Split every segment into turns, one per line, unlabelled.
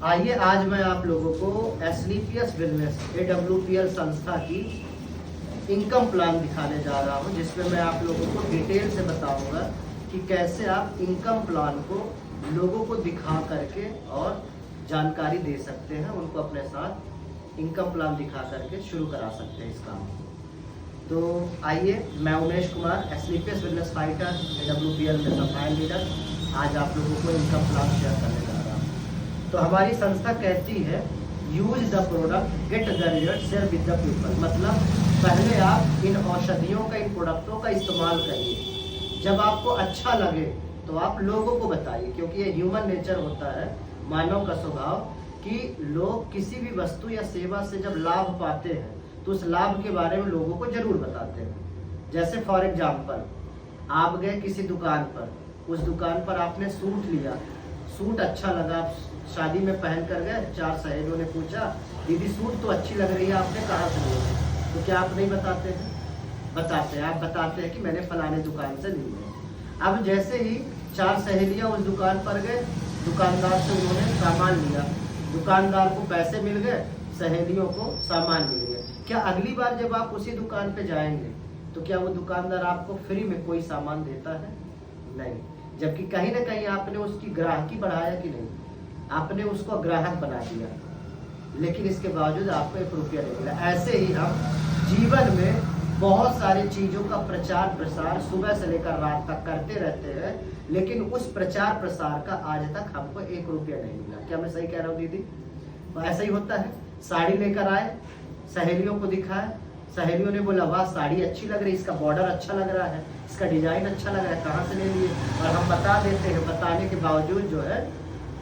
आइए आज मैं आप लोगों को एसलीपीएस बिजनेस AWPL संस्था की इनकम प्लान दिखाने जा रहा हूं, जिसमें मैं आप लोगों को डिटेल से बताऊंगा कि कैसे आप इनकम प्लान को लोगों को दिखा करके और जानकारी दे सकते हैं, उनको अपने साथ इनकम प्लान दिखा करके शुरू करा सकते हैं इस काम को। तो आइए, मैं उमेश कुमार एसलीपीएस बिजनेस फाइटर AWPL में सफाई लीडर आज आप लोगों को इनकम प्लान शेयर करने जा रहा हूँ। तो हमारी संस्था कहती है use the product get the result share with the people, मतलब पहले आप इन औषधियों का, इन प्रोडक्टों का इस्तेमाल करिए। जब आपको अच्छा लगे तो आप लोगों को बताइए, क्योंकि ये ह्यूमन नेचर होता है, मानव का स्वभाव कि लोग किसी भी वस्तु या सेवा से जब लाभ पाते हैं तो उस लाभ के बारे में लोगों को जरूर बताते हैं। जैसे फॉर एग्जाम्पल, आप गए किसी दुकान पर, उस दुकान पर आपने सूट लिया, सूट अच्छा लगा, आप शादी में पहन कर गए, 4 सहेलियों ने पूछा दीदी सूट तो अच्छी लग रही है, आपने कहाँ से ली? तो क्या आप नहीं बताते हैं? बताते हैं। आप बताते हैं कि मैंने फलाने दुकान से ली है। अब जैसे ही 4 सहेलियां उस दुकान पर गए, दुकानदार से उन्होंने सामान लिया, दुकानदार को पैसे मिल गए, सहेलियों को सामान मिल गया। क्या अगली बार जब आप उसी दुकान पे जाएंगे तो क्या वो दुकानदार आपको फ्री में कोई सामान देता है? नहीं। जबकि कहीं ना कहीं आपने उसकी ग्राहकी बढ़ाया कि नहीं? आपने उसको ग्राहक बना दिया, लेकिन इसके बावजूद आपको 1 रुपया नहीं मिला। ऐसे ही हम जीवन में बहुत सारी चीजों का प्रचार प्रसार सुबह से लेकर रात तक करते रहते हैं, लेकिन उस प्रचार प्रसार का आज तक हमको 1 रुपया नहीं मिला। क्या मैं सही कह रहा हूँ दीदी? ऐसा ही होता है। साड़ी लेकर आए, सहेलियों को दिखाए, सहेलियों ने बोला वाह साड़ी अच्छी लग रही है, इसका बॉर्डर अच्छा लग रहा है, इसका डिजाइन अच्छा लग रहा है, कहाँ से ले लिए? और हम बता देते हैं, बताने के बावजूद जो है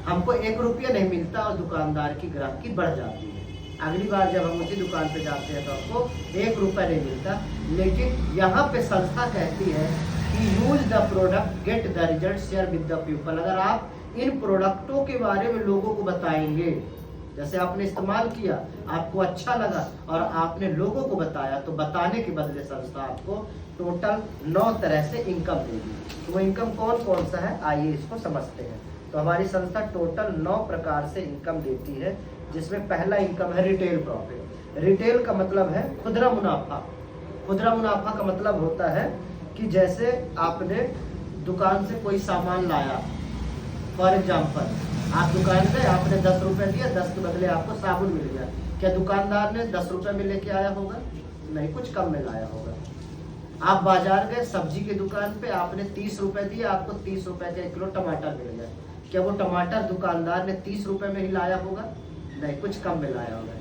हमको 1 रुपया नहीं मिलता और दुकानदार की ग्राहकी बढ़ जाती है। अगली बार जब हम उसी दुकान पे जाते हैं तो हमको 1 रुपया नहीं मिलता। लेकिन यहाँ पे संस्था कहती है कि use the product get the result share with the people. अगर आप इन प्रोडक्टों के बारे में लोगों को बताएंगे, जैसे आपने इस्तेमाल किया, आपको अच्छा लगा और आपने लोगों को बताया, तो बताने के बदले संस्था आपको टोटल 9 तरह से इनकम देगी। तो वो इनकम कौन कौन सा है, आइए इसको समझते हैं। तो हमारी संस्था टोटल 9 प्रकार से इनकम देती है, जिसमें पहला इनकम है रिटेल प्रॉफिट। रिटेल का मतलब है खुदरा मुनाफा। खुदरा मुनाफा का मतलब होता है कि जैसे आपने दुकान से कोई सामान लाया, फॉर एग्जाम्पल आप दुकान गए, आपने 10 रुपए दिया, 10 के बदले आपको साबुन मिल गया। क्या दुकानदार ने 10 रुपए में लेके आया होगा? नहीं, कुछ कम में लाया होगा। आप बाजार गए, सब्जी की दुकान पे, आपने 30 रुपए दिए, आपको 30 रुपए का 1 किलो टमाटर मिल गया। क्या वो टमाटर दुकानदार ने 30 रुपए में ही लाया होगा? नहीं, कुछ कम में लाया होगा।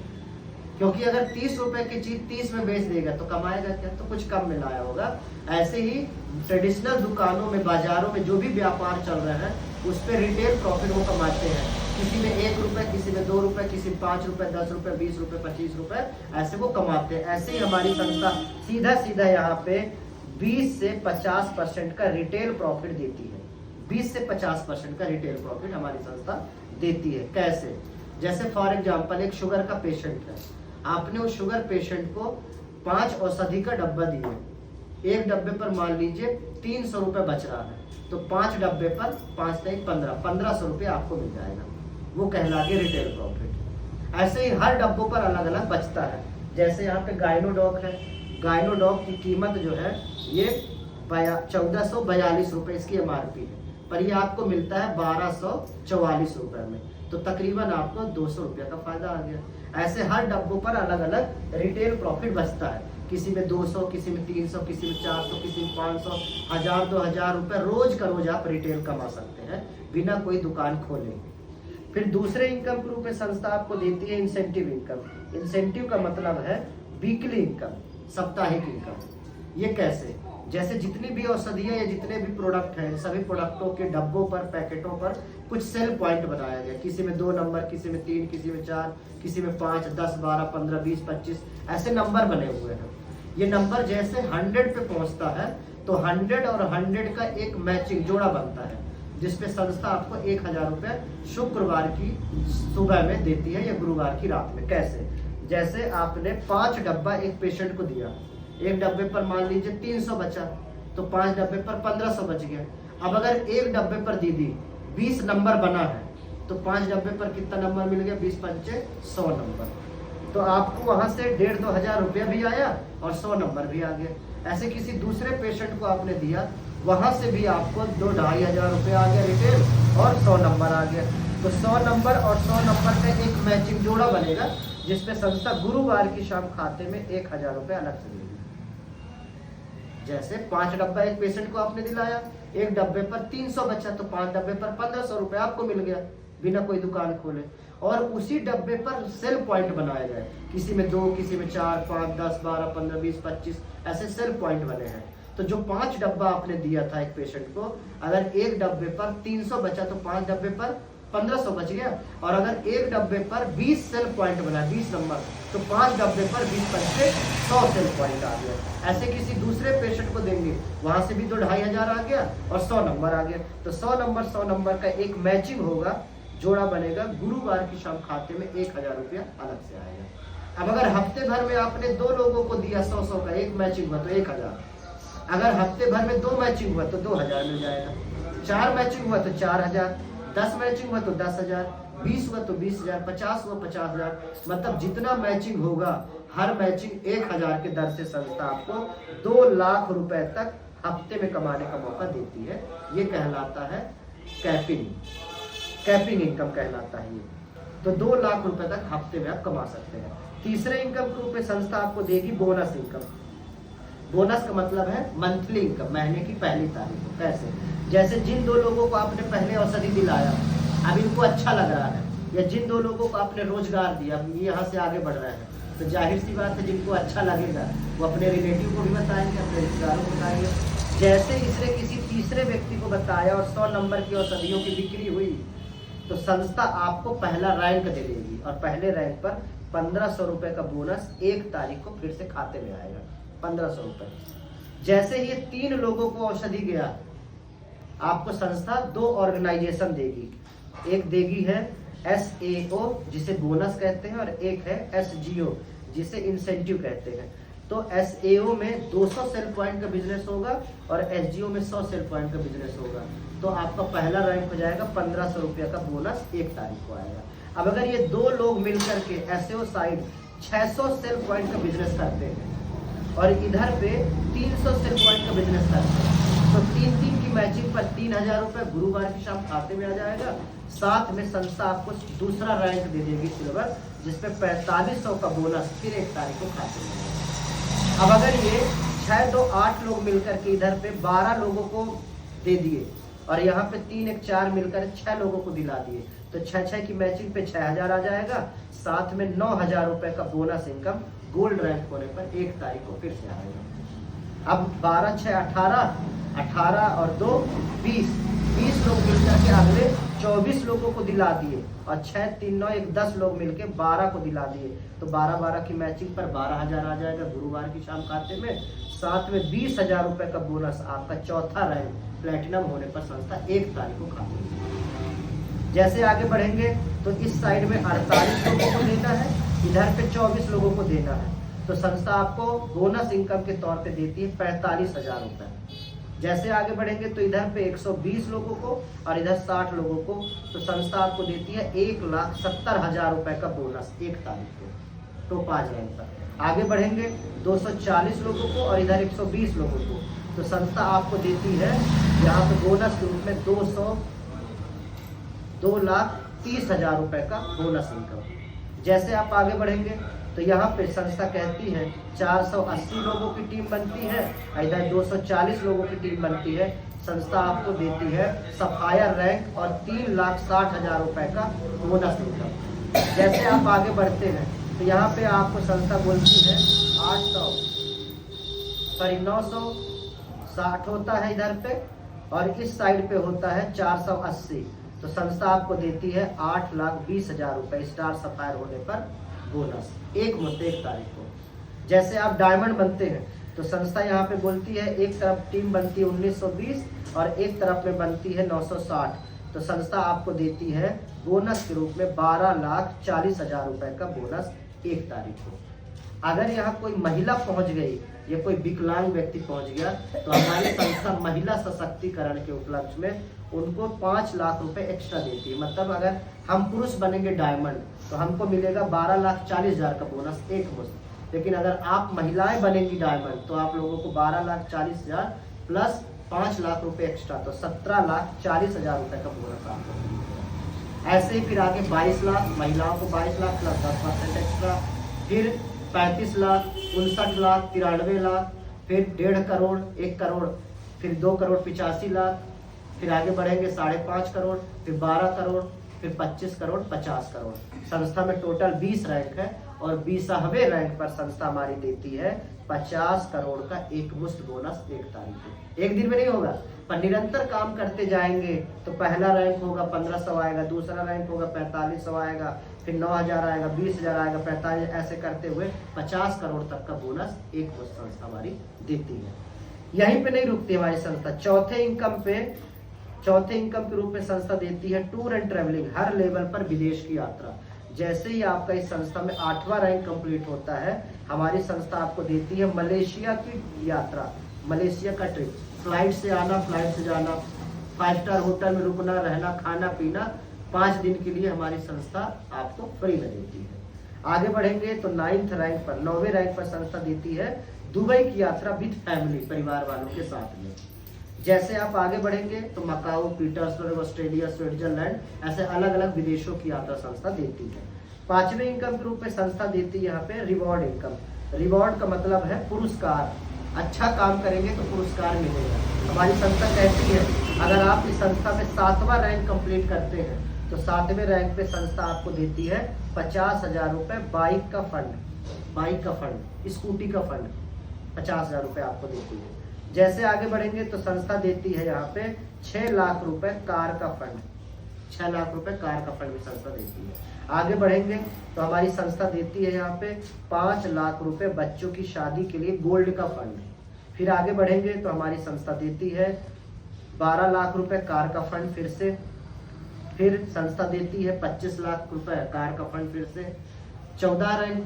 क्योंकि अगर 30 रुपए की चीज 30 में बेच देगा तो कमाएगा क्या? तो कुछ कम में लाया होगा। ऐसे ही ट्रेडिशनल दुकानों में, बाजारों में जो भी व्यापार चल रहा है, उस पर रिटेल प्रॉफिट वो कमाते हैं। किसी में 1 रुपए, किसी में 2 रुपए, किसी में 5 रुपए, 10 रुपए, 20 रुपए, 25 रुपए, ऐसे वो कमाते हैं। ऐसे ही हमारी संस्था सीधा सीधा यहाँ पे 20 से 50% का रिटेल प्रॉफिट देती है। 20 से 50% का रिटेल प्रॉफिट हमारी संस्था देती है। कैसे? जैसे फॉर एग्जाम्पल एक शुगर का पेशेंट है, आपने उस शुगर पेशेंट को 5 औषधि का डब्बा दिए, एक डब्बे पर मान लीजिए 300 रुपए बच रहा है, तो 5 डब्बे पर 5 नहीं 1500 रुपये आपको मिल जाएगा। वो कहलाके रिटेल प्रॉफिट। ऐसे ही हर डब्बों पर अलग अलग बचता है। जैसे यहाँ पे गाइनोडॉक है, गाइनोडॉक की कीमत जो है ये 1442 रुपये इसकी MRP है, पर ये आपको मिलता है 1244 रुपये में, तो तकरीबन आपको 200 रुपये का फायदा आ गया। ऐसे हर डब्बों पर अलग अलग रिटेल प्रॉफिट बचता है। किसी में 200, किसी में 300, किसी में 400, किसी में 500, 1000, 2000 रुपये रोज का रोज आप रिटेल कमा सकते हैं बिना कोई दुकान खोले। फिर दूसरे इनकम के रूप में संस्था आपको देती है इंसेंटिव इनकम। इंसेंटिव का मतलब है वीकली इनकम, साप्ताहिक इनकम। ये कैसे? जैसे जितनी भी औषधियाँ या जितने भी प्रोडक्ट हैं, सभी प्रोडक्टों के डब्बों पर, पैकेटों पर कुछ सेल पॉइंट बनाया गया। किसी में 2 नंबर, किसी में 3, किसी में 4, किसी में 5, 10, 12, 15, 20, 25 ऐसे नंबर बने हुए हैं। ये नंबर जैसे 100 पे पहुंचता है तो 100 और 100 का एक मैचिंग जोड़ा बनता है, जिसपे संस्था आपको 1000 रुपये शुक्रवार की सुबह में देती है या गुरुवार की रात में। कैसे? जैसे आपने 5 डब्बा एक पेशेंट को दिया, एक डब्बे पर मान लीजिए 300 बचा, तो 5 डब्बे पर 1500 बच गया। अब अगर एक डब्बे पर दीदी 20 नंबर बना है तो 5 डब्बे पर कितना नंबर मिल गया, 20 पंचे 100 नंबर। तो आपको वहां से 1,500-2 हजार रुपया भी आया और 100 नंबर भी आ गया। ऐसे किसी दूसरे पेशेंट को आपने दिया, वहां से भी आपको 2-2.5 हजार रुपया आ गया रिटेल और 100 नंबर आ गया। तो 100 नंबर और 100 नंबर का एक मैचिंग जोड़ा बनेगा, जिसपे संस्था गुरुवार की शाम खाते में 1,000 रुपये अलग से देगी। जैसे 5 डब्बा एक पेशेंट को आपने दिलाया, एक डब्बे पर 300 बचा, तो 5 डब्बे पर 1,500 रुपये आपको मिल गया बिना कोई दुकान खोले। और उसी डब्बे पर सेल पॉइंट बनाया जाए, किसी में 2, किसी में 4, 5, 10, 12, 15, 20, 25 ऐसे सेल पॉइंट बने हैं। तो जो 5 डब्बा आपने दिया था एक पेशेंट को, अगर एक डब्बे पर 300 बचा तो 5 डब्बे पर 1,500 बच गया। और अगर एक डब्बे पर 20 सेल पॉइंट बना, 20 नंबर, तो 5 डब्बे पर 20 पंचे 100 सेल पॉइंट आ गया। ऐसे किसी दूसरे पेशेंट को देंगे, वहां से भी 2-2.5 हजार आ गया और 100 नंबर आ गया। तो 100 नंबर का एक मैचिंग होगा, जोड़ा बनेगा, गुरुवार की शाम खाते में 1,000 रुपया अलग से आएगा। अब अगर हफ्ते भर में आपने 2 लोगों को दिया 100-100 का, एक मैचिंग हुआ तो 1,000। अगर हफ्ते भर में 2 मैचिंग हुआ तो 2,000 मिल जाएगा, 4 मैचिंग हुआ तो 4,000, 10 मैचिंग हुआ तो 10,000, 20 हुआ तो 20,000, 50 हुआ 50,000। मतलब जितना मैचिंग होगा, हर मैचिंग 1,000 के दर से संस्था आपको 2 लाख रुपए तक हफ्ते में कमाने का मौका देती है। ये कहलाता है कैपिंग इनकम कहलाता है ये। तो 2 लाख रुपए तक हफ्ते में आप कमा सकते हैं। तीसरे इनकम के रूप में संस्था आपको देगी बोनस इनकम। बोनस का मतलब है मंथली इनकम, महीने की पहली तारीख को। कैसे? जैसे जिन 2 लोगों को आपने पहले औषधि दिलाया, अब इनको अच्छा लग रहा है, या जिन 2 लोगों को आपने रोजगार दिया, ये यहाँ से आगे बढ़ रहे हैं, तो जाहिर सी बात है जिनको अच्छा लगेगा वो अपने रिलेटिव को भी बताएंगे, अपने रिश्तेदारों को बताएंगे। जैसे इसने किसी तीसरे व्यक्ति को बताया और 100 नंबर की औषधियों की बिक्री हुई, तो संस्था आपको पहला रैंक दे देगी और पहले रैंक पर 1,500 रुपए का बोनस 1 तारीख को फिर से खाते में आएगा, 1,500 रुपए। जैसे ही 3 लोगों को औषधि गया, आपको संस्था 2 ऑर्गेनाइजेशन देगी। एक देगी है SAO जिसे बोनस कहते हैं, और एक है SGO जिसे इंसेंटिव कहते हैं। तो SAO में 200 सेल पॉइंट का बिजनेस होगा और SGO में 100 सेल पॉइंट का बिजनेस होगा। तो आपका पहला रैंक हो जाएगा, 1,500 रुपये का बोनस 1 तारीख को आएगा। अब अगर ये 2 लोग मिलकर के SAO साइड 600 सेल पॉइंट का बिजनेस करते हैं और इधर पे 300 सेल पॉइंट का बिजनेस करते हैं, तो 3-3 की मैचिंग पर 3,000 रुपये गुरुवार की शाम खाते में आ जाएगा। साथ में संस्था आपको दूसरा रैंक दे देगी सिल्वर, जिसपे 4,500 का बोनस फिर 1 तारीख को खाते में। अब अगर ये 6-2-8 लोग मिलकर के इधर पे 12 लोगों को दे दिए और यहाँ पे 3-1-4 मिलकर 6 लोगों को दिला दिए, तो 6-6 की मैचिंग पे 6,000 आ जाएगा। साथ में 9,000 रुपए का बोनस इनकम गोल्ड रैंक होने पर 1 तारीख को फिर से आएगा। अब 12-6 18, 18 और 2 20 लोग मिलकर के अगले 24 लोगों को दिला दिए और 6-3-9 10 लोग मिलके 12 को दिला दिए, तो 12-12 की मैचिंग पर 12,000 आ जाएगा गुरुवार की शाम खाते में। साथ में 20,000 रुपए का बोनस आपका चौथा रैंक प्लेटिनम होने पर संस्था 1 तारीख को खाते में। जैसे आगे बढ़ेंगे तो इस साइड में 48 लोगों को देना है, इधर पे 24 लोगों को देना है, तो संस्था आपको बोनस इनकम के तौर पे देती है 45,000 रुपए। जैसे आगे बढ़ेंगे तो इधर पे 120 लोगों को और इधर 60 लोगों को, तो संस्था आपको देती है 1,70,000 रुपए का बोनस 1 तारीख को, तो 5 रैंक पर। आगे बढ़ेंगे 240 लोगों को और इधर 120 लोगों को, तो संस्था आपको देती है यहाँ पे बोनस के रूप में 2,30,000 रुपए का बोनस इनकम। जैसे आप आगे बढ़ेंगे तो यहाँ पे संस्था कहती है 480 लोगों की टीम बनती है, इधर 240 लोगों की टीम बनती है। संस्था आपको देती है सफायर रैंक और 3,60,000 रुपए का बोनस इनकम। जैसे आप आगे बढ़ते हैं तो यहाँ पे आपको संस्था बोलती है 960 होता है इधर पे, और इस साइड पे होता है 480, तो संस्था आपको देती है 8,20,000 रुपए स्टार सफायर होने पर बोनस 1 तारीख को। जैसे आप डायमंड बनते हैं तो संस्था यहाँ पे बोलती है, एक तरफ टीम बनती है 1920 और एक तरफ में बनती है 960, तो संस्था आपको देती है बोनस के रूप में 12,40,000 रुपए का बोनस 1 तारीख को। अगर यहाँ कोई महिला पहुंच गई या कोई विकलांग व्यक्ति पहुंच गया, तो हमारी संस्था महिला सशक्तिकरण के उपलक्ष्य में उनको 5 लाख रुपए एक्स्ट्रा देती है। मतलब अगर हम पुरुष बनेंगे डायमंड तो हमको मिलेगा 12,40,000 का बोनस एक मुश्त। लेकिन अगर आप महिलाएं बनेंगी डायमंड तो आप लोगों को 12,40,000 प्लस 5 लाख रुपए एक्स्ट्रा, तो 17,40,000 रुपए का बोनस आपको मिलेगा। ऐसे ही फिर आगे 22 लाख, महिलाओं को 22 लाख प्लस 10% एक्स्ट्रा, फिर 35 लाख, 59 लाख, 93 लाख, फिर 1.5 करोड़, 1 करोड़, फिर 2 करोड़ 85 लाख, फिर आगे बढ़ेंगे 5.5 करोड़, फिर 12 करोड़, फिर 25 करोड़, 50 करोड़। संस्था में टोटल 20 रैंक है और 20वें रैंक पर संस्था हमारी देती है 50 करोड़ का एक मुश्त बोनस एक तारीख को। एक दिन में नहीं होगा, पर निरंतर काम करते जाएंगे तो पहला रैंक होगा 1500 आएगा, दूसरा रैंक होगा 4500 आएगा, फिर 9,000 आएगा, 20,000 आएगा, 45, ऐसे करते हुए 50 करोड़ तक का बोनस एक मुश्त संस्था हमारी देती है। यहीं पे नहीं रुकती हमारी संस्था, चौथे इनकम के रूप में संस्था देती है tour and travelling, her level पर विदेश की यात्रा। जैसे ही आपका इस संस्था में 8वां रैंक कंप्लीट होता है, हमारी संस्था आपको देती है मलेशिया की यात्रा, मलेशिया का ट्रिप, फ्लाइट से आना, फ्लाइट से जाना, 5 स्टार होटल में रुकना, रहना, खाना पीना, 5 दिन के लिए हमारी संस्था आपको फ्री में देती है। आगे बढ़ेंगे तो 9वें रैंक पर संस्था देती है दुबई की यात्रा विद फैमिली, परिवार वालों के साथ में। जैसे आप आगे बढ़ेंगे तो मकाऊ, पीटर्सबर्ग, ऑस्ट्रेलिया, स्विट्जरलैंड, ऐसे अलग अलग विदेशों की यात्रा संस्था देती है। 5वें इनकम के रूप में संस्था देती है यहाँ पे रिवॉर्ड इनकम। रिवॉर्ड का मतलब है पुरस्कार, अच्छा काम करेंगे तो पुरस्कार मिलेगा। हमारी संस्था कहती है अगर आप इस संस्था में 7वां रैंक कंप्लीट करते हैं तो 7वें रैंक पे संस्था आपको देती है 50,000 रुपए बाइक का फंड, स्कूटी का फंड 50,000 रुपए आपको देती है। जैसे आगे बढ़ेंगे तो संस्था देती है यहाँ पे 6 लाख रुपए कार का फंड, 6 लाख रुपए कार का फंड भी संस्था देती है। आगे बढ़ेंगे तो हमारी संस्था देती है यहाँ पे 5 लाख रुपए बच्चों की शादी के लिए गोल्ड का फंड। फिर आगे बढ़ेंगे तो हमारी संस्था देती है 12 लाख रुपए कार का फंड फिर संस्था देती है 25 लाख रुपए कार का फंड फिर से। 14 रैंक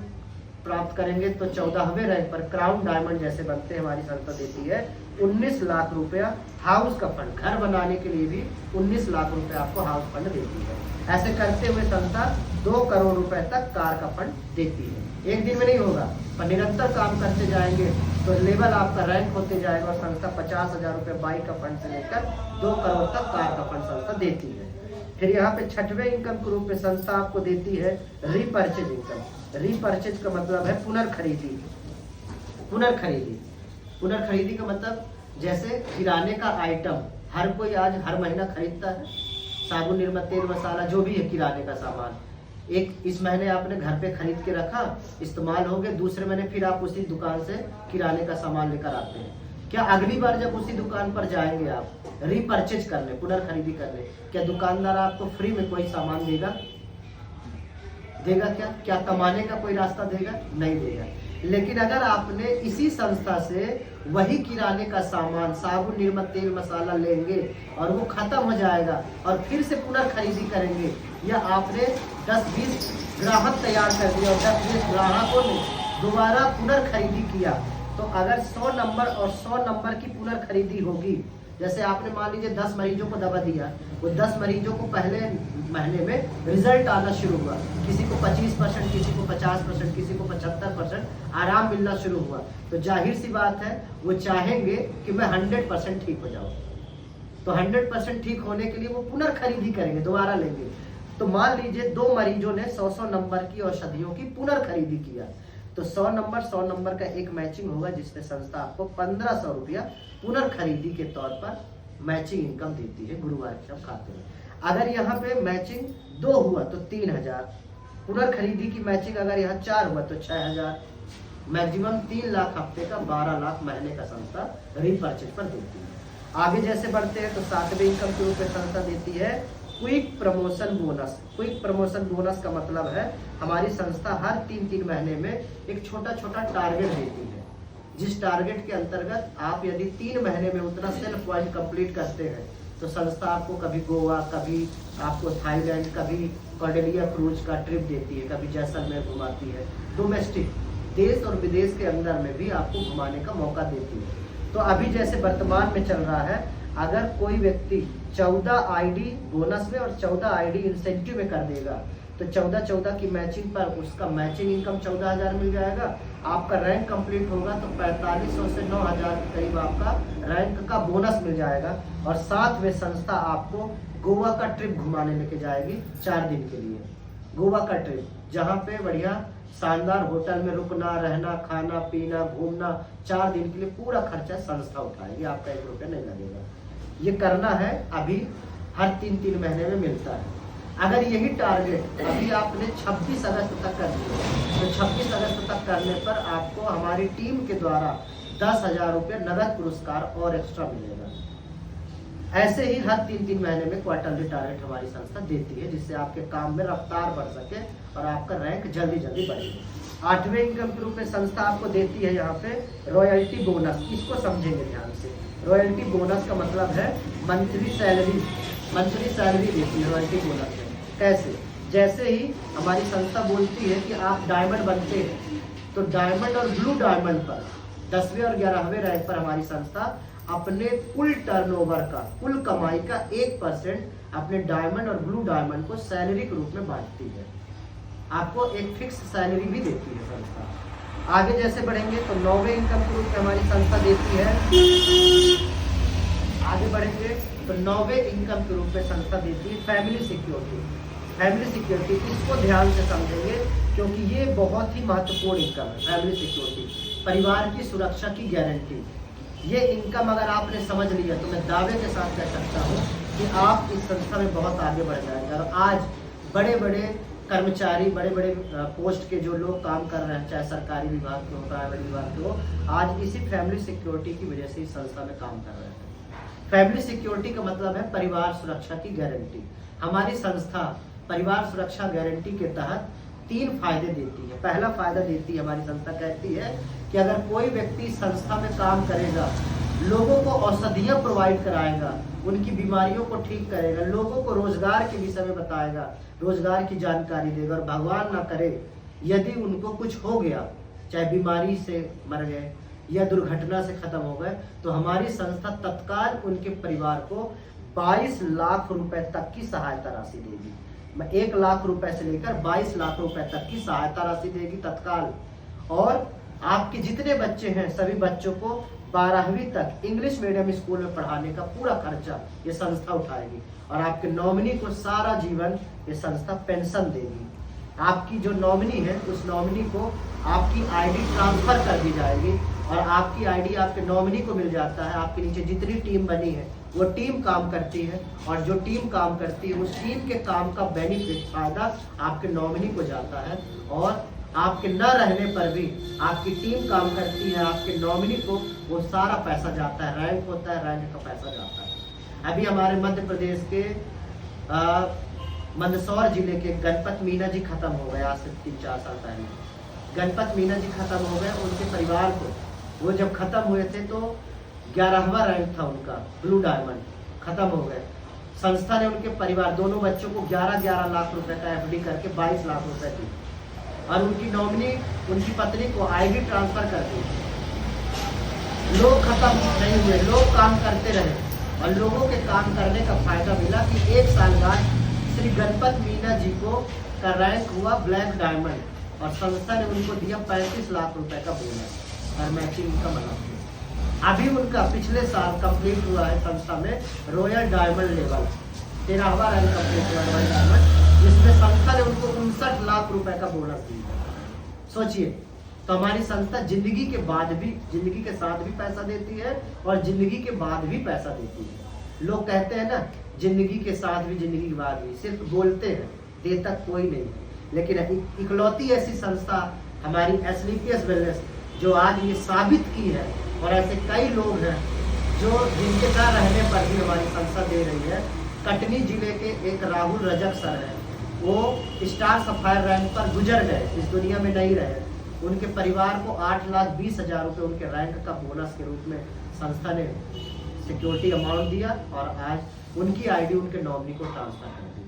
प्राप्त करेंगे तो 14वें रैंक पर क्राउन डायमंड जैसे बनते हैं, हमारी संस्था देती है 19 लाख रुपया हाउस का फंड, घर बनाने के लिए भी 19 लाख रुपए आपको हाउस फंड देती है। ऐसे करते हुए संस्था 2 करोड़ रुपए तक कार का फंड देती है। एक दिन में नहीं होगा, पर निरंतर काम करते जाएंगे तो लेवल आपका रैंक होते जाएगा और संस्था 50,000 रुपए बाइक का फंड से लेकर 2 करोड़ तक कार का फंड संस्था देती है। फिर यहाँ पे 6वें इनकम के रूप में संस्था आपको देती है रीपर्चेज इनकम। रीपर्चेज का मतलब है पुनर्खरीदी का मतलब जैसे किराने का आइटम हर कोई आज हर महीना खरीदता है, साबुन, निरमा, तेल, मसाला, जो भी है किराने का सामान, एक इस महीने आपने घर पे खरीद के रखा, इस्तेमाल हो गए, दूसरे महीने फिर आप उसी दुकान से किराने का सामान लेकर आते हैं। क्या अगली बार जब उसी दुकान पर जाएंगे आप रीपर्चेज करने, पुनर्खरीदी करने, क्या दुकानदार आपको फ्री में कोई सामान देगा? क्या कमाने का कोई रास्ता देगा? नहीं देगा। लेकिन अगर आपने इसी संस्था से वही किराने का सामान, साबुन, निरमा, तेल, मसाला लेंगे और वो खत्म हो जाएगा और फिर से पुनर्खरीदी करेंगे, या आपने 10-20 ग्राहक तैयार कर दिया और 10-20 ग्राहकों ने दोबारा पुनर्खरीदी किया, तो अगर 100 नंबर और 100 नंबर की पुनर्खरीदी होगी, जैसे आपने मान लीजिए 10 मरीजों को दवा दिया, वो 10 मरीजों को पहले महीने में रिजल्ट आना शुरू हुआ, किसी को 25%, किसी को 50%, किसी को 75% आराम मिलना शुरू हुआ, तो जाहिर सी बात है वो चाहेंगे कि मैं 100% ठीक हो जाऊं। तो 100% ठीक होने के लिए वो पुनर्खरीदी करेंगे, दोबारा लेंगे। तो मान लीजिए 2 मरीजों ने 100 नंबर की औषधियों की पुनर्खरीदी किया, तो 100 नंबर का एक मैचिंग होगा, जिसमें संस्था आपको 1500 रुपया पुनर्खरीदी के तौर पर मैचिंग इनकम देती है गुरुवार के खाते में। अगर यहाँ पे मैचिंग 2 हुआ तो 3000, पुनर्खरीदी की मैचिंग अगर यहाँ 4 हुआ तो 6000, मैक्सिमम 3 लाख हफ्ते का, 12 लाख महीने का संस्था रीपर्चेज पर देती है। आगे जैसे बढ़ते हैं तो 7वें इनकम के रूप में संस्था देती है quick promotion bonus. Quick promotion bonus का मतलब है हमारी संस्था हर 3-3 महीने में एक छोटा छोटा टारगेट देती है, जिस टारगेट के अंतर्गत आप यदि 3 महीने में उतना सेल्फ पॉइंट कंप्लीट करते हैं तो संस्था आपको कभी गोवा, कभी आपको थाईलैंड, कभी कॉर्डेलिया क्रूज का ट्रिप देती है, कभी जैसलमेर घुमाती है, डोमेस्टिक देश और विदेश के अंदर में भी आपको घुमाने का मौका देती है। तो अभी जैसे वर्तमान में चल रहा है, अगर कोई व्यक्ति 14 आईडी बोनस में और 14 आईडी इंसेंटिव में कर देगा तो 14 की मैचिंग पर उसका मैचिंग इनकम 14,000 मिल जाएगा। आपका रैंक कंप्लीट होगा तो 4500 से 9,000 के करीब आपका रैंक का बोनस मिल जाएगा। और साथ में संस्था आपको गोवा का ट्रिप घुमाने लेके जाएगी 4 दिन के लिए। गोवा का ट्रिप, जहाँ पे बढ़िया शानदार होटल में रुकना, रहना, खाना पीना, घूमना, 4 दिन के लिए पूरा खर्चा संस्था उठाएगी, आपका 1 रुपया नहीं लगेगा। ये करना है, अभी हर 3-3 महीने में मिलता है। अगर यही टारगेट अभी आपने 26 अगस्त तक कर दिया तो 26 अगस्त तक करने पर आपको हमारी टीम के द्वारा 10,000 रुपये नगद पुरस्कार और एक्स्ट्रा मिलेगा। ऐसे ही हर 3-3 महीने में क्वार्टरली टारगेट हमारी संस्था देती है, जिससे आपके काम में रफ्तार बढ़ सके और आपका रैंक जल्दी जल्दी बढ़े। 8वें इनकम के रूप में संस्था आपको देती है यहाँ पे रॉयल्टी बोनस। इसको समझेंगे ध्यान से। रॉयल्टी बोनस का मतलब है मंथली सैलरी देती है रॉयल्टी बोनस में। कैसे? जैसे ही हमारी संस्था बोलती है कि आप डायमंड बनते हैं तो डायमंड और ब्लू डायमंड पर 10वें और 11वें रैंक पर हमारी संस्था अपने कुल टर्नओवर का, कुल कमाई का 1% अपने डायमंड और ब्लू डायमंड को सैलरी के रूप में बांटती है। आपको एक फिक्स सैलरी भी देती है संस्था। आगे जैसे बढ़ेंगे तो 9वें इनकम के रूप में हमारी संस्था देती है। आगे बढ़ेंगे तो 9वें इनकम के रूप में संस्था देती है फैमिली सिक्योरिटी। फैमिली सिक्योरिटी, इसको ध्यान से समझेंगे क्योंकि ये बहुत ही महत्वपूर्ण इनकम है। फैमिली सिक्योरिटी, परिवार की सुरक्षा की गारंटी। ये इनकम अगर आपने समझ लिया तो मैं दावे के साथ कह सकता हूँ कि आप इस संस्था में बहुत आगे बढ़ जाएंगे। और आज बड़े बड़े कर्मचारी, बड़े बड़े पोस्ट के जो लोग काम कर रहे हैं, चाहे सरकारी विभाग के हो, प्राइवेट विभाग के हो, आज इसी फैमिली सिक्योरिटी की वजह से इस संस्था में काम कर रहे हैं। फैमिली सिक्योरिटी का मतलब है परिवार सुरक्षा की गारंटी। हमारी संस्था परिवार सुरक्षा गारंटी के तहत 3 फायदे देती है। पहला फायदा देती है हमारी संस्था, कहती है कि अगर कोई व्यक्ति संस्था में काम करेगा, लोगों को औषधियाँ प्रोवाइड कराएगा, उनकी बीमारियों को ठीक करेगा, लोगों को रोजगार के विषय में बताएगा, रोजगार की जानकारी देगा, और भगवान ना करे यदि उनको कुछ हो गया, चाहे बीमारी से मर गए या दुर्घटना से खत्म हो गए, तो हमारी संस्था तत्काल उनके परिवार को 22 लाख रुपए तक की सहायता राशि देगी। 1 लाख रुपए से लेकर 22 लाख रुपए तक की सहायता राशि देगी तत्काल। और आपके जितने बच्चे हैं सभी बच्चों को 12वीं तक इंग्लिश मीडियम स्कूल में पढ़ाने का पूरा खर्चा ये संस्था उठाएगी। और आपके नॉमिनी को सारा जीवन ये संस्था पेंशन देगी। आपकी जो नॉमिनी है उस नॉमिनी को आपकी आईडी ट्रांसफर कर दी जाएगी और आपकी आईडी आपके नॉमिनी को मिल जाता है। आपके नीचे जितनी टीम बनी है वो टीम काम करती है और जो टीम काम करती है उस टीम के काम का बेनिफिट, फायदा आपके नॉमिनी को जाता है। और आपके न रहने पर भी आपकी टीम काम करती है, आपके नॉमिनी को वो सारा पैसा जाता है, रैंक होता है, रैंक का पैसा जाता है। अभी हमारे मध्य प्रदेश के मंदसौर जिले के गणपत मीना जी खत्म हो गए आज से 3-4 साल पहले। गणपत मीना जी खत्म हो गए, उनके परिवार को, वो जब खत्म हुए थे तो 11वां रैंक था उनका, ब्लू डायमंड, खत्म हो गए। संस्था ने उनके परिवार, दोनों बच्चों को 11 लाख रुपए का एफडी करके 22 लाख रुपए दी और उनकी नॉमिनी, उनकी पत्नी को आईडी ट्रांसफर कर दी। लोग खत्म नहीं हुए, लोग काम करते रहे और लोगों के काम करने का फायदा मिला कि 1 साल बाद श्री गणपत मीना जी को का रैंक हुआ ब्लैक डायमंड और संस्था ने उनको दिया 35 लाख रुपए का बोनस और मैचिंग का मतलब। अभी उनका पिछले साल कंप्लीट हुआ है संस्था में रॉयल डायमंड लेवल, 13वां रैंक कंप्लीट हुआ रॉयल डायमंड, जिसमें संस्था ने उनको 59 लाख रुपए का बोनस दिया। सोचिए, तो हमारी संस्था जिंदगी के बाद भी, जिंदगी के साथ भी पैसा देती है और जिंदगी के बाद भी पैसा देती है। लोग कहते हैं ना, जिंदगी के साथ भी जिंदगी के बाद भी, सिर्फ बोलते हैं, देता कोई नहीं। लेकिन इकलौती ऐसी संस्था हमारी एसलीपीएस वेलनेस जो आज ये साबित की है, और ऐसे कई लोग हैं जो जिनके न रहने पर भी हमारी संस्था दे रही है। कटनी जिले के एक राहुल रजक सर हैं, वो स्टार सफायर रैंक पर गुजर गए, इस दुनिया में नहीं रहे। उनके परिवार को 8,20,000 रुपये उनके रैंक का बोनस के रूप में संस्था ने सिक्योरिटी अमाउंट दिया और आज उनकी आईडी उनके नॉमिनी को ट्रांसफर कर दी।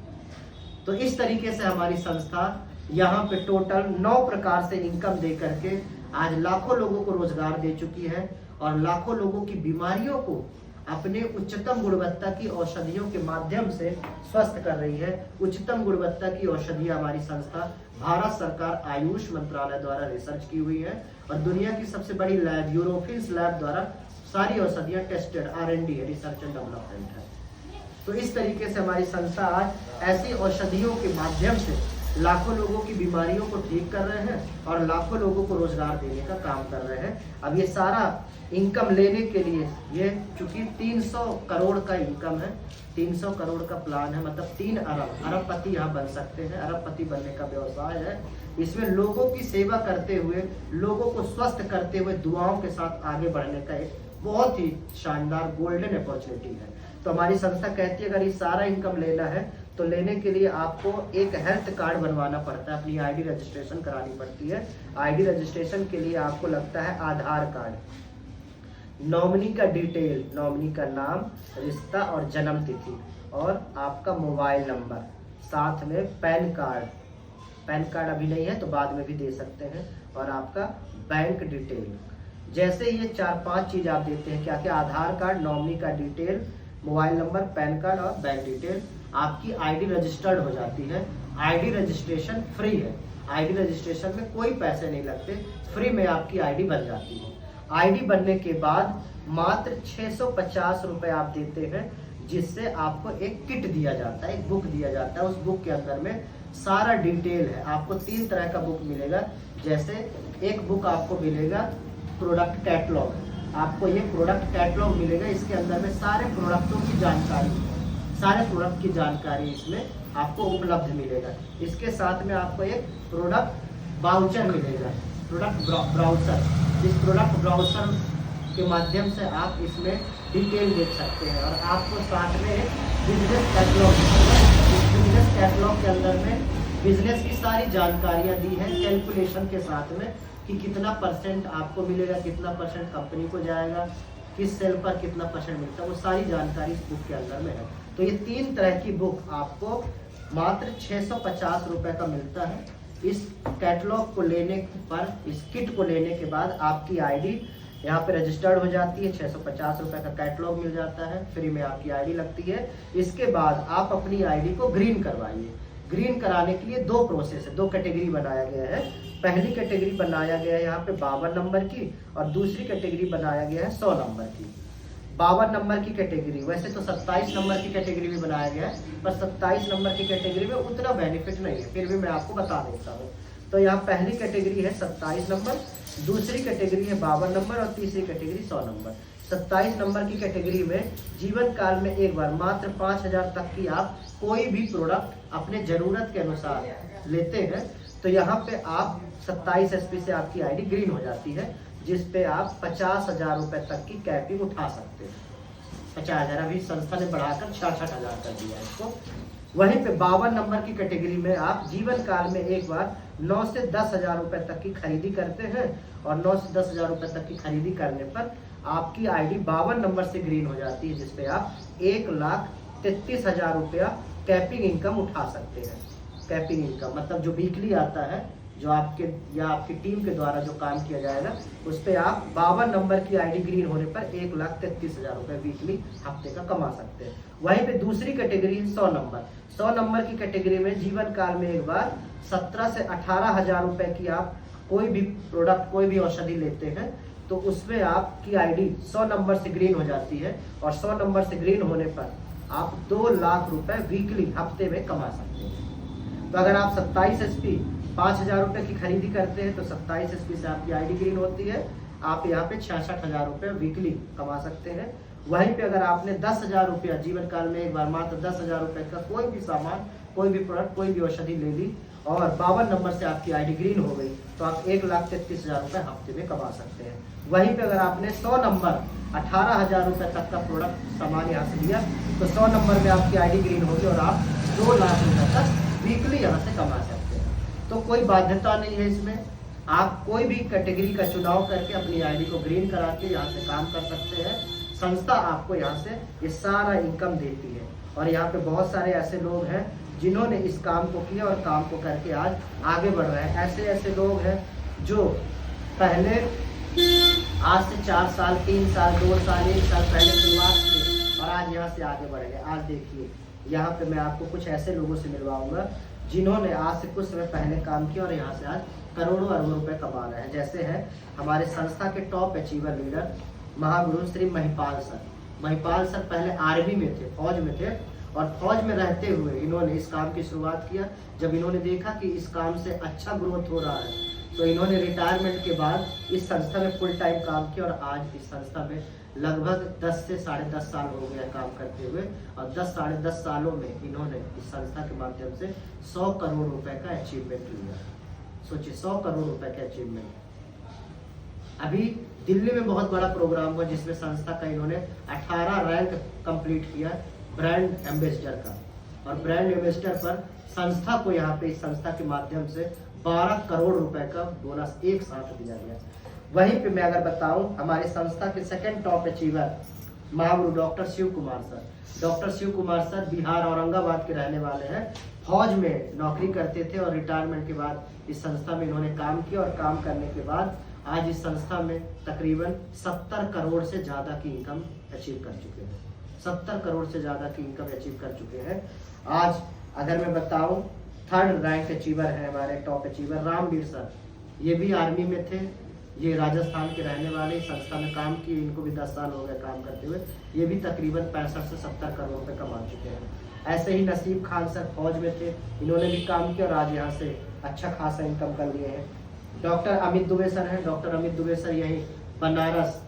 तो इस तरीके से हमारी संस्था यहाँ पे टोटल 9 प्रकार से इनकम दे करके आज लाखों लोगों को रोजगार दे चुकी है और लाखों लोगों की बीमारियों को अपने उच्चतम गुणवत्ता की औषधियों के माध्यम से स्वस्थ कर रही है। उच्चतम गुणवत्ता की औषधियाँ हमारी संस्था भारत सरकार आयुष मंत्रालय द्वारा रिसर्च की हुई है और दुनिया की सबसे बड़ी लैब यूरोपियंस लैब द्वारा सारी औषधियाँ टेस्टेड R&D है, रिसर्च एंड डेवलपमेंट है। तो इस तरीके से हमारी संस्था आज ऐसी औषधियों के माध्यम से लाखों लोगों की बीमारियों को ठीक कर रहे हैं और लाखों लोगों को रोजगार देने का काम कर रहे हैं। अब ये सारा इनकम लेने के लिए ये चूंकि 300 करोड़ का इनकम है, 300 करोड़ का प्लान है, मतलब 3 अरबपति यहाँ बन सकते हैं। अरबपति बनने का व्यवसाय है। इसमें लोगों की सेवा करते हुए, लोगों को स्वस्थ करते हुए, दुआओं के साथ आगे बढ़ने का एक बहुत ही शानदार गोल्डन अपॉर्चुनिटी है। तो हमारी संस्था कहती है अगर ये सारा इनकम लेना है तो लेने के लिए आपको एक हेल्थ कार्ड बनवाना पड़ता है, अपनी आईडी रजिस्ट्रेशन करानी पड़ती है। आईडी रजिस्ट्रेशन के लिए आपको लगता है आधार कार्ड, नॉमिनी का डिटेल, नॉमिनी का नाम, रिश्ता और जन्म तिथि और आपका मोबाइल नंबर, साथ में पैन कार्ड। पैन कार्ड अभी नहीं है तो बाद में भी दे सकते हैं, और आपका बैंक डिटेल। जैसे ये 4-5 चीज आप देते हैं, क्या क्या, आधार कार्ड, नॉमिनी का detail, mobile number, pan card और बैंक डिटेल, आपकी आईडी रजिस्टर्ड हो जाती है। आईडी रजिस्ट्रेशन फ्री है। आईडी रजिस्ट्रेशन में कोई पैसे नहीं लगते, फ्री में आपकी आईडी बन जाती है। आईडी बनने के बाद मात्र 650 रुपए आप देते हैं, जिससे आपको एक किट दिया जाता है, एक बुक दिया जाता है। उस बुक के अंदर में सारा डिटेल है। आपको 3 तरह का बुक मिलेगा। जैसे एक बुक आपको मिलेगा प्रोडक्ट कैटलॉग, आपको ये प्रोडक्ट कैटलॉग मिलेगा। इसके अंदर में सारे प्रोडक्टों की जानकारी, सारे प्रोडक्ट की जानकारी इसमें आपको उपलब्ध मिलेगा। इसके साथ में आपको एक प्रोडक्ट बाउचर मिलेगा, प्रोडक्ट ब्राउचर। इस प्रोडक्ट ब्राउचर के माध्यम से आप इसमें डिटेल देख सकते हैं, और आपको साथ में एक बिजनेस कैटलॉग। इस बिजनेस कैटलॉग के अंदर में बिजनेस की सारी जानकारियाँ दी हैं कैलकुलेशन के साथ में, कि कितना % आपको मिलेगा, कितना % कंपनी को जाएगा, किस सेल पर कितना % मिलता है, वो सारी जानकारी इस बुक के अंदर में है। तो ये 3 तरह की बुक आपको मात्र 650 रुपए का मिलता है। इस कैटलॉग को लेने पर, इस किट को लेने के बाद आपकी आईडी यहाँ पे रजिस्टर्ड हो जाती है। 650 रुपए का कैटलॉग मिल जाता है, फ्री में आपकी आईडी लगती है। इसके बाद आप अपनी आईडी को ग्रीन करवाइए। ग्रीन कराने के लिए 2 प्रोसेस है, 2 कैटेगरी बनाया गया है। पहली कैटेगरी बनाया गया है यहाँ पे 52 नंबर की, और दूसरी कैटेगरी बनाया गया है 100 नंबर की। 52 नंबर की कैटेगरी, वैसे तो 27 नंबर की कैटेगरी भी बनाया गया है, पर 27 नंबर की कैटेगरी में उतना बेनिफिट नहीं है, फिर भी मैं आपको बता देता हूँ। तो यहाँ पहली कैटेगरी है 27 नंबर, दूसरी कैटेगरी है 52 नंबर और तीसरी कैटेगरी 100 नंबर। 27 नंबर की कैटेगरी में जीवन काल में एक बार मात्र 5000 तक की आप कोई भी प्रोडक्ट अपने जरूरत के अनुसार लेते हैं, तो यहाँ पे आप 27 SP से आपकी आईडी ग्रीन हो जाती है, जिस पे आप 50,000 रुपए तक की कैपिंग उठा सकते हैं। 50,000 अभी संस्था ने बढ़ाकर 66,000 कर दिया है इसको। वहीं पे 52 नंबर की कैटेगरी में आप जीवन काल में एक बार 9 से 10,000 रुपए तक की खरीदी करते हैं, और 9 से 10,000 रुपए तक की खरीदी करने पर आपकी आईडी 52 नंबर से ग्रीन हो जाती है, जिसपे आप 1,33,000 रुपया कैपिंग इनकम उठा सकते हैं। कैपिंग इनकम मतलब जो वीकली आता है, जो आपके या आपकी टीम के द्वारा जो काम किया जाएगा, उस पर आप 52 नंबर की आईडी ग्रीन होने पर 1,33,000 रुपये वीकली हफ्ते का कमा सकते हैं। वहीं पे दूसरी कैटेगरी है 100 नंबर। 100 नंबर की कैटेगरी में जीवन काल में एक बार 17 से 18,000 रुपये की आप कोई भी प्रोडक्ट, कोई भी औषधि लेते हैं, तो उसमें आपकी आईडी 100 नंबर से ग्रीन हो जाती है, और 100 नंबर से ग्रीन होने पर आप 2 लाख रुपए वीकली हफ्ते में कमा सकते हैं। तो अगर आप 27 SP 5,000 रुपये की खरीदी करते हैं तो 27 SP से आपकी आईडी ग्रीन होती है। आप यहाँ पे 66,000 रुपये वीकली कमा सकते हैं। वहीं पे अगर आपने 10,000 रुपया जीवन काल में एक बार मात्र 10,000 रुपये का कोई भी सामान, कोई भी प्रोडक्ट, कोई भी औषधि ले ली, और 52 नंबर से आपकी आईडी ग्रीन हो गई, तो आप 1,33,000 रुपये हफ्ते में कमा सकते हैं। वहीं पे अगर आपने 100 नंबर 18,000 रुपये तक का प्रोडक्ट सामान यहाँ से लिया, तो 100 नंबर में आपकी आईडी ग्रीन होगी और आप 2 लाख रुपये तक वीकली यहाँ से कमा सकते हैं। तो कोई बाध्यता नहीं है इसमें, आप कोई भी कैटेगरी का चुनाव करके अपनी आईडी को ग्रीन करा के यहाँ से काम कर सकते हैं। संस्था आपको यहाँ से ये सारा इनकम देती है, और यहाँ पे बहुत सारे ऐसे लोग हैं जिन्होंने इस काम को किया और काम को करके आज आगे बढ़ रहे हैं। ऐसे ऐसे लोग हैं जो पहले आज से 4 साल, 3 साल, 2 साल, 1 साल पहले शुरुआत की और आज यहाँ से आगे बढ़ गए। आज देखिए यहाँ पे मैं आपको कुछ ऐसे लोगों से मिलवाऊंगा जिन्होंने आज से कुछ समय पहले काम किया और यहाँ से आज करोड़ों अरबों रुपए कमा रहे हैं। जैसे है हमारे संस्था के top achiever leader Mahaguru Shri Mahipal sir. Mahipal sir पहले आर्मी में थे, फौज में थे, और फौज में रहते हुए इन्होंने इस काम की शुरुआत किया। जब इन्होंने देखा कि इस काम से अच्छा ग्रोथ हो रहा है तो इन्होंने रिटायरमेंट के बाद इस संस्था में फुल टाइम काम किया और आज इस संस्था में लगभग 10 से 10.5 साल हो गया काम करते हुए, और 10 साढ़े 10 सालों में इन्होंने इस संस्था के माध्यम से 100 करोड़ रुपए का अचीवमेंट लिया। सोचिए 100 करोड़ रुपए का अचीवमेंट। अभी दिल्ली में बहुत बड़ा प्रोग्राम हुआ जिसमें संस्था का इन्होंने 18 रैंक कंप्लीट किया ब्रांड एम्बेसडर का, और ब्रांड एम्बेसडर पर संस्था को यहाँ पे इस संस्था के माध्यम से 12 करोड़ रुपए का बोनस एक साथ दिया गया। वहीं पे मैं अगर बताऊं हमारे संस्था के सेकंड टॉप अचीवर महागुरु doctor Shiv Kumar sir. Doctor Shiv Kumar sir Bihar Aurangabad के रहने वाले हैं। फौज में नौकरी करते थे और रिटायरमेंट के बाद इस संस्था में इन्होंने काम किया, और काम करने के बाद आज इस संस्था में तकरीबन 70 करोड़ से ज़्यादा की इनकम अचीव कर चुके हैं। 70 करोड़ से ज़्यादा की इनकम अचीव कर चुके हैं। आज अगर मैं बताऊं थर्ड रैंक अचीवर है हमारे टॉप अचीवर रामवीर सर। ये भी आर्मी में थे, ये राजस्थान के रहने वाले, संस्था में काम किए, इनको भी 10 साल हो गए काम करते हुए। ये भी तकरीबन 65 से 70 करोड़ रुपए कमा चुके हैं। ऐसे ही नसीब खान सर फौज में थे, इन्होंने भी काम किया और आज यहाँ से अच्छा खासा इनकम कर लिए हैं। डॉक्टर अमित दुबे सर हैं। डॉक्टर अमित दुबे सर यहीं बनारस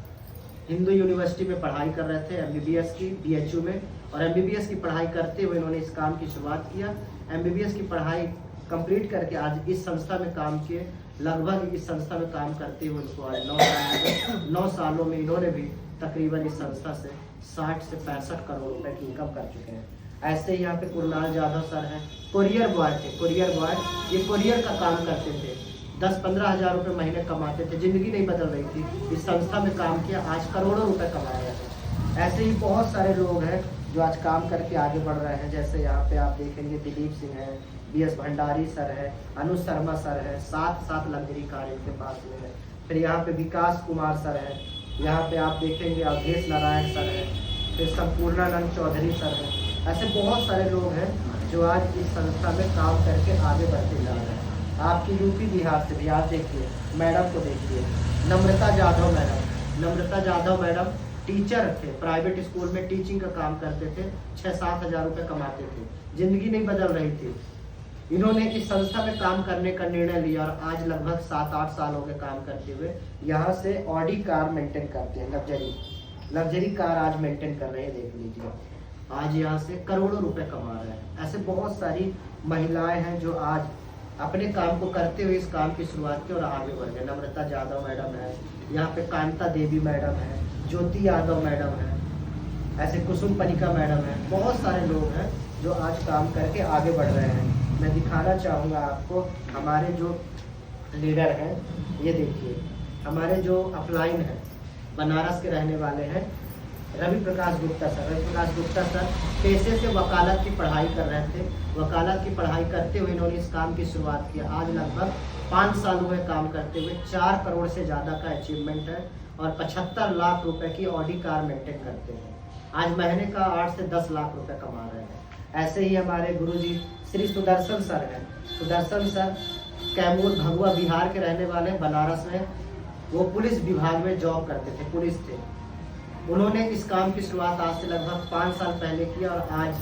हिंदू यूनिवर्सिटी में पढ़ाई कर रहे थे MBBS की BHU में, और MBBS की पढ़ाई करते हुए इन्होंने इस काम की शुरुआत किया। MBBS की पढ़ाई कंप्लीट करके आज इस संस्था में काम किए। लगभग इस संस्था में काम करते हुए उनको आज 9 सालों में इन्होंने भी तकरीबन इस संस्था से 60 से 65 करोड़ रुपए की इनकम कर चुके हैं। ऐसे ही यहाँ पे कुरनाल जाधव सर हैं, कोरियर बॉय थे। कोरियर बॉय ये कोरियर का काम करते थे, 10-15 हज़ार रुपये महीने कमाते थे, जिंदगी नहीं बदल रही थी, इस संस्था में काम किया, आज करोड़ों रुपए कमाए हैं। ऐसे ही बहुत सारे लोग हैं जो आज काम करके आगे बढ़ रहे हैं। जैसे यहाँ पे आप देखेंगे दिलीप सिंह है, BS भंडारी सर है, अनुज शर्मा सर है, 7 लग्जरी कार इनके पास में है। फिर यहाँ पे विकास कुमार सर है, यहाँ पे आप देखेंगे अवधेश नारायण सर है, फिर संपूर्णानंद चौधरी सर है। ऐसे बहुत सारे लोग हैं जो आज इस संस्था में काम करके आगे बढ़ते जा रहे हैं। आपकी यूपी बिहार से भी आप देखिए, मैडम को देखिए, नम्रता जाधव मैडम। नम्रता जाधव मैडम टीचर थे, प्राइवेट स्कूल में टीचिंग का काम करते थे, 6-7 हज़ार रुपये कमाते थे, जिंदगी नहीं बदल रही थी। इन्होंने इस संस्था में काम करने का निर्णय लिया और आज लगभग 7-8 साल हो गए काम करते हुए। यहाँ से ऑडी कार मेंटेन करते हैं, लग्जरी कार आज मेंटेन कर रहे हैं, देख लीजिए। आज यहाँ से करोड़ों रुपए कमा रहे हैं। ऐसे बहुत सारी महिलाएं हैं जो आज अपने काम को करते हुए इस काम की शुरुआत की और आगे बढ़ गए। नम्रता जाधव मैडम है, यहाँ पे कांता देवी मैडम है, ज्योति यादव मैडम है, ऐसे कुसुम पनिका मैडम है। बहुत सारे लोग हैं जो आज काम करके आगे बढ़ रहे हैं। मैं दिखाना चाहूँगा आपको हमारे जो लीडर हैं, ये देखिए हमारे जो अपलाइन हैं, बनारस के रहने वाले हैं, रवि प्रकाश गुप्ता सर। रवि प्रकाश गुप्ता सर पेशे से वकालत की पढ़ाई कर रहे थे। वकालत की पढ़ाई करते हुए इन्होंने इस काम की शुरुआत की। आज लगभग 5 साल हुए काम करते हुए, 4 करोड़ से ज़्यादा का अचीवमेंट है और 75 लाख रुपए की ऑडी कार मेंटेन करते हैं। आज महीने का 8 से 10 लाख रुपए कमा रहे हैं। ऐसे ही हमारे गुरुजी श्री सुदर्शन सर हैं। सुदर्शन सर कैमूर भगवा बिहार के रहने वाले, बनारस में वो पुलिस विभाग में जॉब करते थे, पुलिस थे। उन्होंने इस काम की शुरुआत आज से लगभग 5 साल पहले किया और आज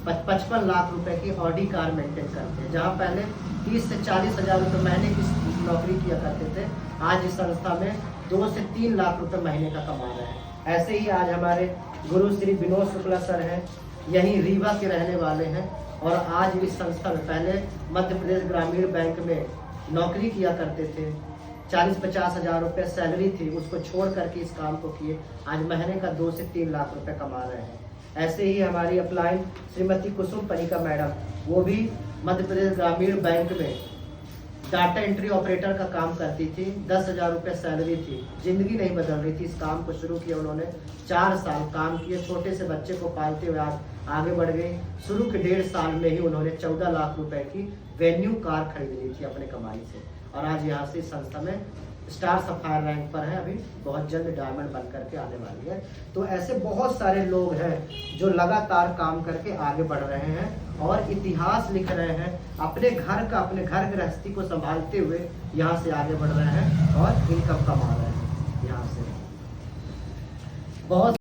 55 लाख रुपए की ऑडी कार मेंटेन करते हैं। जहां पहले 30 से 40 हज़ार रुपये महीने की नौकरी किया करते थे, आज इस संस्था में 2 से 3 लाख रुपए महीने का कमा रहे हैं। ऐसे ही आज हमारे गुरु श्री विनोद शुक्ला सर हैं, यहीं रीवा के रहने वाले हैं और आज इस संस्था में, पहले मध्य प्रदेश ग्रामीण बैंक में नौकरी किया करते थे, 40-50 हज़ार रुपये सैलरी थी, उसको छोड़ करके इस काम को किए, आज महीने का 2 से 3 लाख रुपए कमा रहे हैं। ऐसे ही हमारी अपलाइन श्रीमती कुसुम पनिका मैडम, वो भी मध्य प्रदेश ग्रामीण बैंक में डाटा एंट्री ऑपरेटर का काम करती थी, 10 हज़ार रुपये सैलरी थी, जिंदगी नहीं बदल रही थी। इस काम को शुरू किया उन्होंने, 4 साल काम किए, छोटे से बच्चे को पालते हुए आज आगे बढ़ गए। शुरू के 1.5 साल में ही उन्होंने 14 लाख रुपए की वेन्यू कार खरीद ली थी अपने कमाई से, और आज यहाँ से इस संस्था में स्टार सफायर रैंक पर है, अभी बहुत जल्द डायमंड बन करके आने वाली है। तो ऐसे बहुत सारे लोग हैं जो लगातार काम करके आगे बढ़ रहे हैं और इतिहास लिख रहे हैं, अपने घर गृहस्थी को संभालते हुए यहाँ से आगे बढ़ रहे हैं और इनकम कमा रहे हैं यहाँ से। बहुत